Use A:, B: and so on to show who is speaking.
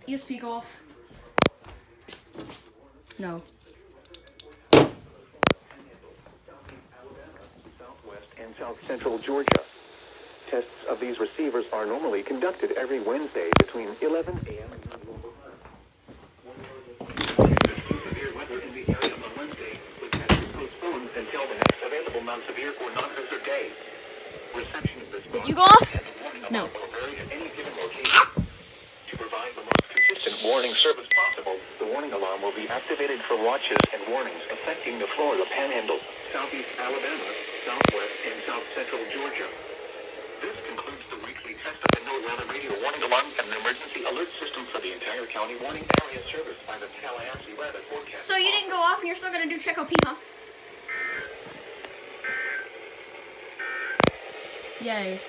A: ESP go off? No.
B: Southwest and South Central Georgia. Tests of these receivers are normally conducted every Wednesday between 11 a.m. and 9 severe weather in the area on Wednesday, with tests postponed until the next available non-severe or non-hazard day. Reception of this
A: Did you go off? No.
B: will vary at any given location. To provide the most consistent warning service possible, the warning alarm will be activated for watches and warnings affecting the Florida Panhandle, Southeast Alabama, Southwest, and South Central Georgia. This concludes the weekly test of the NOAA Weather Radio Warning Alarm and an Emergency Alert System for the entire county warning area service by the Tallahassee Weather Forecast.
A: So you didn't go off and you're still going to do check OP, huh? Yay.